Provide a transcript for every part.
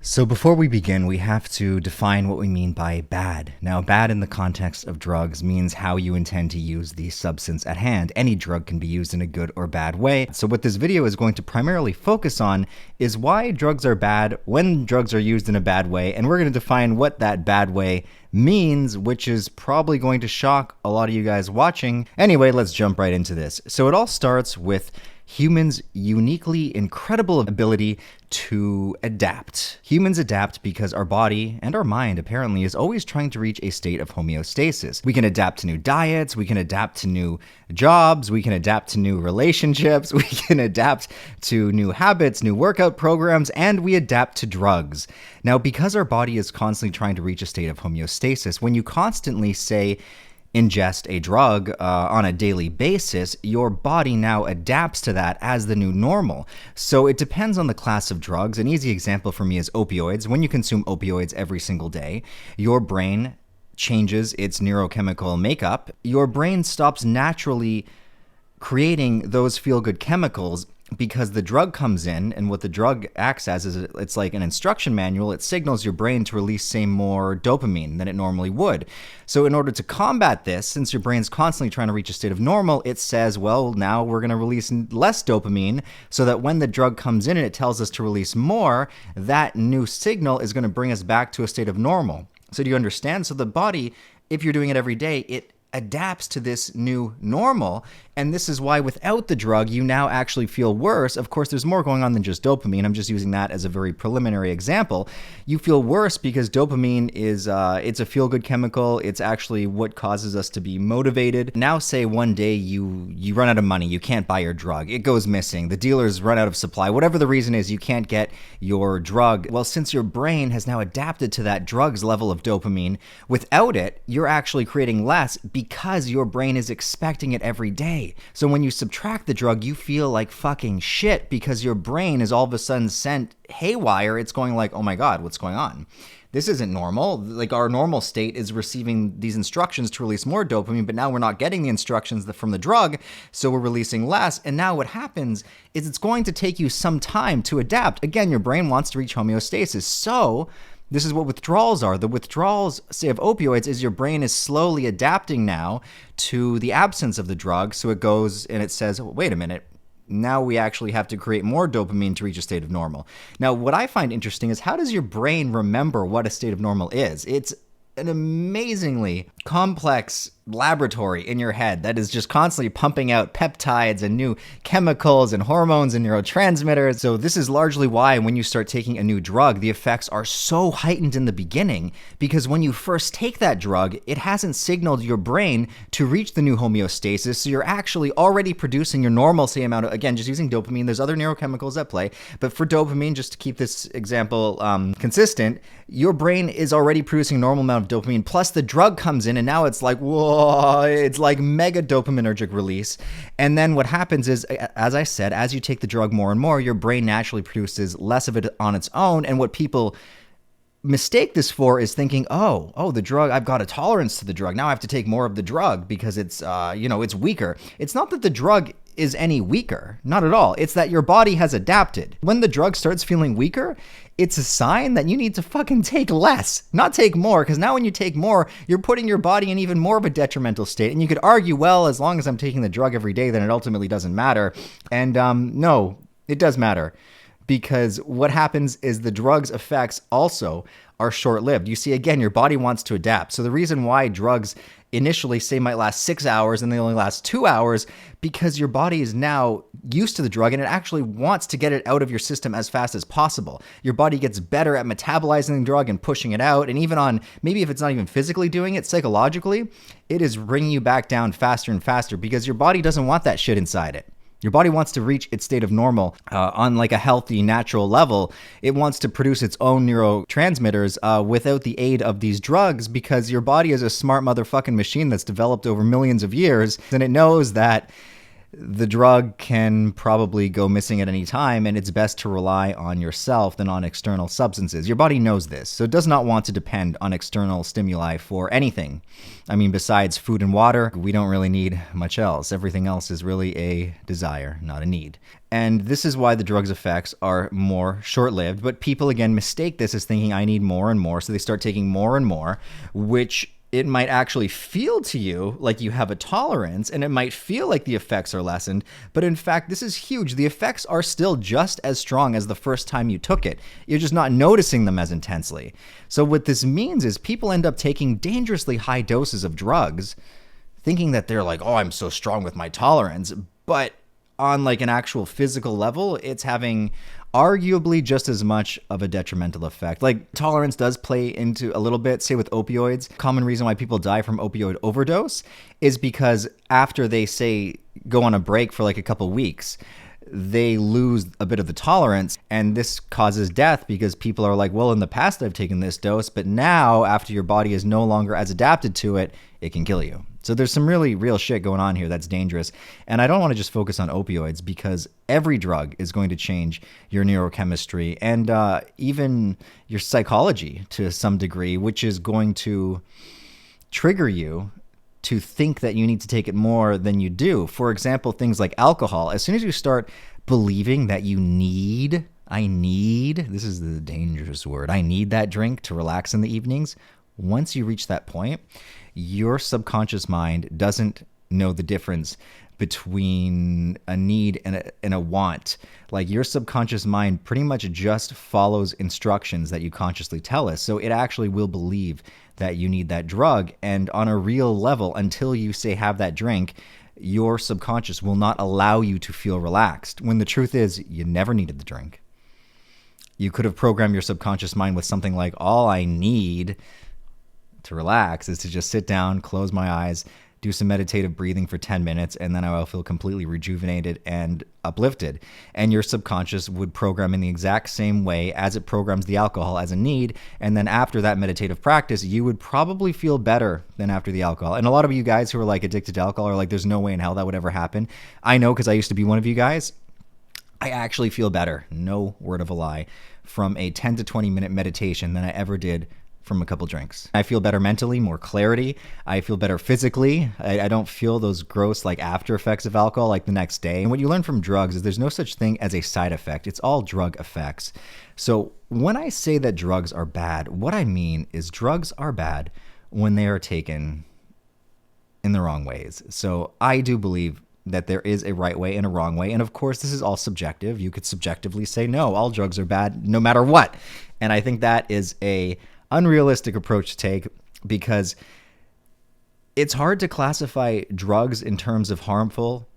So before we begin, we have to define what we mean by bad. Now, bad in the context of drugs means how you intend to use the substance at hand. Any drug can be used in a good or bad way. So what this video is going to primarily focus on is why drugs are bad, when drugs are used in a bad way, and we're going to define what that bad way means, which is probably going to shock a lot of you guys watching. Anyway, let's jump right into this. So it all starts with humans' uniquely incredible ability to adapt. Humans adapt because our body and our mind apparently is always trying to reach a state of homeostasis. We can adapt to new diets, we can adapt to new jobs, we can adapt to new relationships, we can adapt to new habits, new workout programs, and we adapt to drugs. Now, because our body is constantly trying to reach a state of homeostasis, when you constantly say ingest a drug on a daily basis, your body now adapts to that as the new normal. So it depends on the class of drugs. An easy example for me is opioids. When you consume opioids every single day, your brain changes its neurochemical makeup. Your brain stops naturally creating those feel-good chemicals because the drug comes in, and what the drug acts as is it's like an instruction manual. It signals your brain to release, say, more dopamine than it normally would. So in order to combat this, since your brain's constantly trying to reach a state of normal, it says, well, now we're going to release less dopamine so that when the drug comes in and it tells us to release more, that new signal is going to bring us back to a state of normal. So do you understand? So the body, if you're doing it every day, it adapts to this new normal, and this is why without the drug you now actually feel worse. Of course, there's more going on than just dopamine. I'm just using that as a very preliminary example. You feel worse because dopamine is it's a feel-good chemical. It's actually what causes us to be motivated. Now say one day you run out of money, you can't buy your drug, it goes missing, the dealers run out of supply, whatever the reason is, you can't get your drug. Well, since your brain has now adapted to that drug's level of dopamine, without it you're actually creating less because your brain is expecting it every day. So when you subtract the drug, you feel like fucking shit because your brain is all of a sudden sent haywire. It's going like, oh my God, what's going on? This isn't normal. Like, our normal state is receiving these instructions to release more dopamine, but now we're not getting the instructions from the drug, so we're releasing less. And now what happens is it's going to take you some time to adapt. Again, your brain wants to reach homeostasis. So this is what withdrawals are. The withdrawals, say, of opioids is your brain is slowly adapting now to the absence of the drug. So it goes and it says, oh, wait a minute, now we actually have to create more dopamine to reach a state of normal. Now, what I find interesting is, how does your brain remember what a state of normal is? It's an amazingly complex laboratory in your head that is just constantly pumping out peptides and new chemicals and hormones and neurotransmitters. So this is largely why when you start taking a new drug, the effects are so heightened in the beginning, because when you first take that drug, it hasn't signaled your brain to reach the new homeostasis. So you're actually already producing your normal, say, amount of, again, just using dopamine. There's other neurochemicals at play, but for dopamine, just to keep this example consistent, your brain is already producing a normal amount of dopamine, plus the drug comes in, and now it's like, whoa, it's like mega dopaminergic release. And then what happens is, as I said, as you take the drug more and more, your brain naturally produces less of it on its own. And what people mistake this for is thinking, oh, the drug, I've got a tolerance to the drug, now I have to take more of the drug because it's, it's weaker. It's not that the drug is any weaker, not at all. It's that your body has adapted. When the drug starts feeling weaker, it's a sign that you need to fucking take less, not take more, because now when you take more, you're putting your body in even more of a detrimental state. And you could argue, well, as long as I'm taking the drug every day, then it ultimately doesn't matter. And no, it does matter. Because what happens is the drug's effects also are short-lived. You see, again, your body wants to adapt. So the reason why drugs initially, say, might last 6 hours and they only last 2 hours, because your body is now used to the drug and it actually wants to get it out of your system as fast as possible. Your body gets better at metabolizing the drug and pushing it out. And even on, maybe if it's not even physically doing it, psychologically, it is bringing you back down faster and faster because your body doesn't want that shit inside it. Your body wants to reach its state of normal on like a healthy, natural level. It wants to produce its own neurotransmitters without the aid of these drugs, because your body is a smart motherfucking machine that's developed over millions of years, and it knows that the drug can probably go missing at any time, and it's best to rely on yourself than on external substances. Your body knows this, so it does not want to depend on external stimuli for anything. I mean, besides food and water, we don't really need much else. Everything else is really a desire, not a need. And this is why the drug's effects are more short-lived, but people, again, mistake this as thinking I need more and more, so they start taking more and more, which it might actually feel to you like you have a tolerance, and it might feel like the effects are lessened, but in fact, this is huge. The effects are still just as strong as the first time you took it. You're just not noticing them as intensely. So what this means is people end up taking dangerously high doses of drugs, thinking that they're like, oh, I'm so strong with my tolerance, but on like an actual physical level, it's having arguably just as much of a detrimental effect. Like, tolerance does play into a little bit, say with opioids. Common reason why people die from opioid overdose is because after they, say, go on a break for like a couple weeks, they lose a bit of the tolerance, and this causes death because people are like, well, in the past I've taken this dose, but now after your body is no longer as adapted to it, it can kill you. So there's some really real shit going on here that's dangerous. And I don't want to just focus on opioids because every drug is going to change your neurochemistry and even your psychology to some degree, which is going to trigger you to think that you need to take it more than you do. For example, things like alcohol. As soon as you start believing that you need, this is the dangerous word, I need that drink to relax in the evenings. Once you reach that point, your subconscious mind doesn't know the difference between a need and a want. Like, your subconscious mind pretty much just follows instructions that you consciously tell us. So it actually will believe that you need that drug. And on a real level, until you say have that drink, your subconscious will not allow you to feel relaxed. When the truth is, you never needed the drink. You could have programmed your subconscious mind with something like, all I need to relax is to just sit down, close my eyes, do some meditative breathing for 10 minutes, and then I will feel completely rejuvenated and uplifted. And your subconscious would program in the exact same way as it programs the alcohol as a need. And then after that meditative practice, you would probably feel better than after the alcohol. And a lot of you guys who are like addicted to alcohol are like, there's no way in hell that would ever happen. I know, because I used to be one of you guys. I actually feel better, no word of a lie, from a 10 to 20 minute meditation than I ever did from a couple drinks. I feel better mentally, more clarity. I feel better physically. I don't feel those gross like after effects of alcohol like the next day. And what you learn from drugs is there's no such thing as a side effect. It's all drug effects. So when I say that drugs are bad, what I mean is drugs are bad when they are taken in the wrong ways. So I do believe that there is a right way and a wrong way. And of course, this is all subjective. You could subjectively say, no, all drugs are bad no matter what. And I think that is a unrealistic approach to take, because it's hard to classify drugs in terms of harmful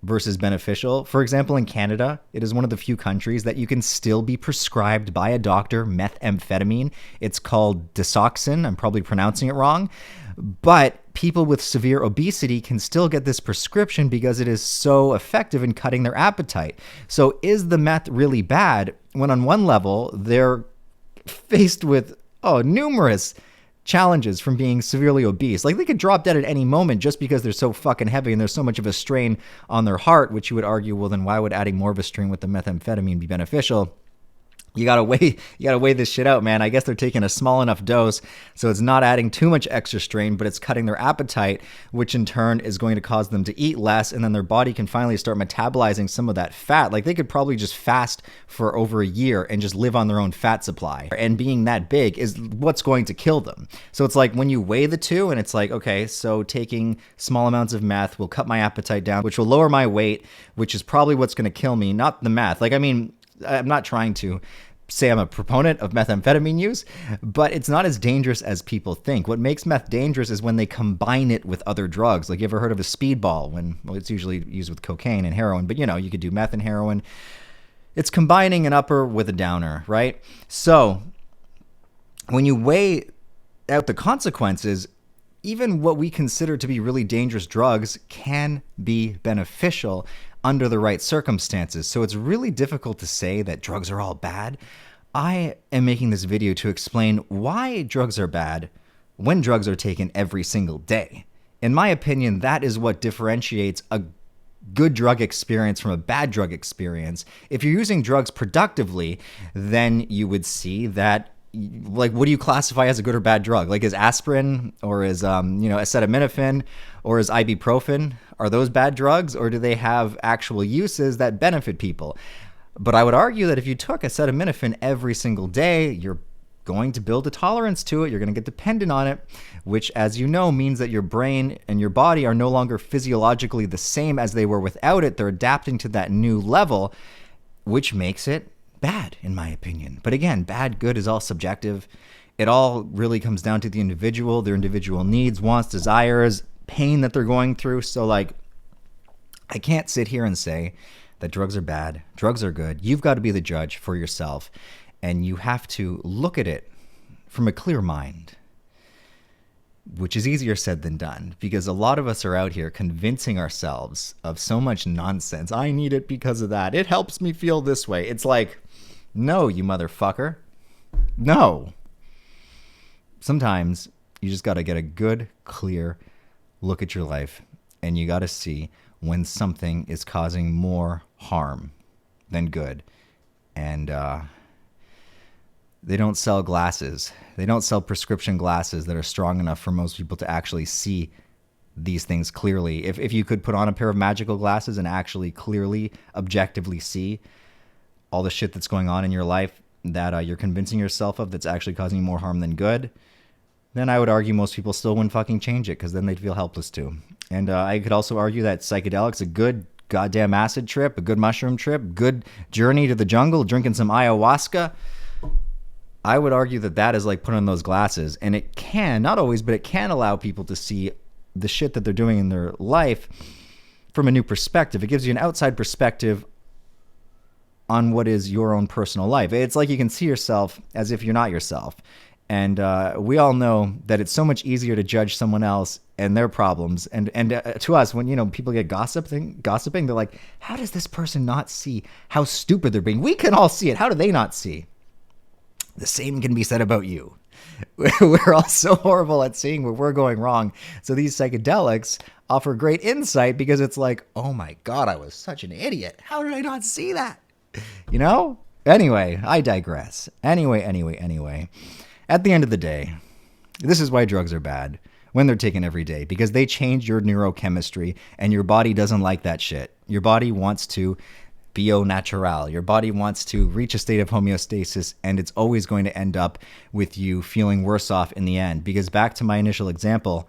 versus beneficial. For example, in Canada, it is one of the few countries that you can still be prescribed by a doctor methamphetamine. It's called disoxin. I'm probably pronouncing it wrong. But people with severe obesity can still get this prescription because it is so effective in cutting their appetite. So is the meth really bad when on one level they're faced with numerous challenges from being severely obese? Like, they could drop dead at any moment just because they're so fucking heavy and there's so much of a strain on their heart, which you would argue, well, then why would adding more of a strain with the methamphetamine be beneficial? You gotta weigh this shit out, man. I guess they're taking a small enough dose so it's not adding too much extra strain, but it's cutting their appetite, which in turn is going to cause them to eat less, and then their body can finally start metabolizing some of that fat. Like, they could probably just fast for over a year and just live on their own fat supply. And being that big is what's going to kill them. So it's like when you weigh the two, and it's like, okay, so taking small amounts of meth will cut my appetite down, which will lower my weight, which is probably what's going to kill me, not the meth. Like, I mean, I'm not trying to say I'm a proponent of methamphetamine use, but it's not as dangerous as people think. What makes meth dangerous is when they combine it with other drugs. Like, you ever heard of a speedball? Well, it's usually used with cocaine and heroin, but you could do meth and heroin. It's combining an upper with a downer, right? So when you weigh out the consequences, even what we consider to be really dangerous drugs can be beneficial under the right circumstances. So it's really difficult to say that drugs are all bad. I am making this video to explain why drugs are bad when drugs are taken every single day. In my opinion, that is what differentiates a good drug experience from a bad drug experience. If you're using drugs productively, then you would see that, like, what do you classify as a good or bad drug? Like, is aspirin or is acetaminophen or is ibuprofen, are those bad drugs, or do they have actual uses that benefit people? But I would argue that if you took acetaminophen every single day, you're going to build a tolerance to it. You're going to get dependent on it, which, as you know, means that your brain and your body are no longer physiologically the same as they were without it. They're adapting to that new level, which makes it bad, in my opinion. But again, bad, good is all subjective. It all really comes down to the individual, their individual needs, wants, desires, pain that they're going through. So, like, I can't sit here and say that drugs are bad, drugs are good. You've got to be the judge for yourself, and you have to look at it from a clear mind, which is easier said than done, because a lot of us are out here convincing ourselves of so much nonsense. I need it because of that. It helps me feel this way. It's like, no, you motherfucker. No. Sometimes you just got to get a good, clear look at your life, and you got to see when something is causing more harm than good. And they don't sell glasses. They don't sell prescription glasses that are strong enough for most people to actually see these things clearly. If you could put on a pair of magical glasses and actually clearly, objectively see all the shit that's going on in your life that you're convincing yourself of that's actually causing you more harm than good, then I would argue most people still wouldn't fucking change it, because then they'd feel helpless too. And I could also argue that psychedelics, a good goddamn acid trip, a good mushroom trip, good journey to the jungle, drinking some ayahuasca, I would argue that that is like putting on those glasses. And it can, not always, but it can allow people to see the shit that they're doing in their life from a new perspective. It gives you an outside perspective on what is your own personal life. It's like you can see yourself as if you're not yourself. And we all know that it's so much easier to judge someone else and their problems. And to us, when people get gossiping, they're like, how does this person not see how stupid they're being? We can all see it. How do they not see? The same can be said about you. We're all so horrible at seeing where we're going wrong. So these psychedelics offer great insight, because it's like, oh my God, I was such an idiot. How did I not see that? Anyway, I digress. Anyway. At the end of the day, this is why drugs are bad when they're taken every day, because they change your neurochemistry, and your body doesn't like that shit. Your body wants to be au natural. Your body wants to reach a state of homeostasis, and it's always going to end up with you feeling worse off in the end. Because back to my initial example,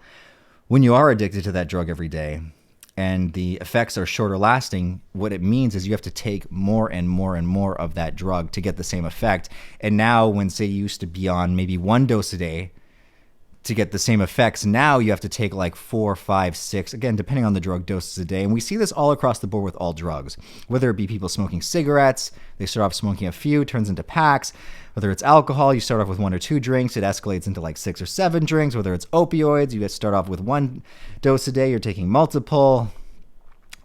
when you are addicted to that drug every day and the effects are shorter lasting, what it means is you have to take more and more and more of that drug to get the same effect. And now, when, say, you used to be on maybe 1 dose a day to get the same effects, now you have to take like 4, 5, 6, again, depending on the drug, doses a day. And we see this all across the board with all drugs, whether it be people smoking cigarettes, they start off smoking a few, turns into packs. Whether it's alcohol, you start off with 1 or 2 drinks, it escalates into like 6 or 7 drinks. Whether it's opioids, you start off with 1 dose a day, you're taking multiple.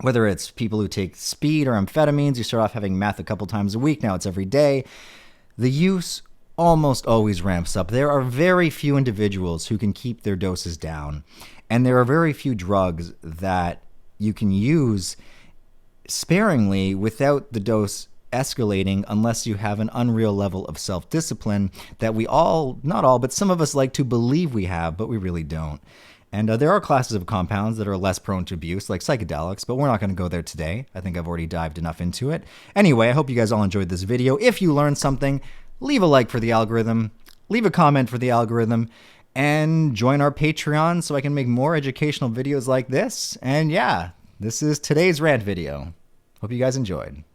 Whether it's people who take speed or amphetamines, you start off having meth a couple times a week, now it's every day. The use almost always ramps up. There are very few individuals who can keep their doses down, and there are very few drugs that you can use sparingly without the dose escalating, unless you have an unreal level of self-discipline that we all, not all, but some of us like to believe we have, but we really don't. And there are classes of compounds that are less prone to abuse, like psychedelics, but we're not going to go there today. I think I've already dived enough into it. Anyway, I hope you guys all enjoyed this video. If you learned something, leave a like for the algorithm, leave a comment for the algorithm, and join our Patreon so I can make more educational videos like this. And yeah, this is today's rant video. Hope you guys enjoyed.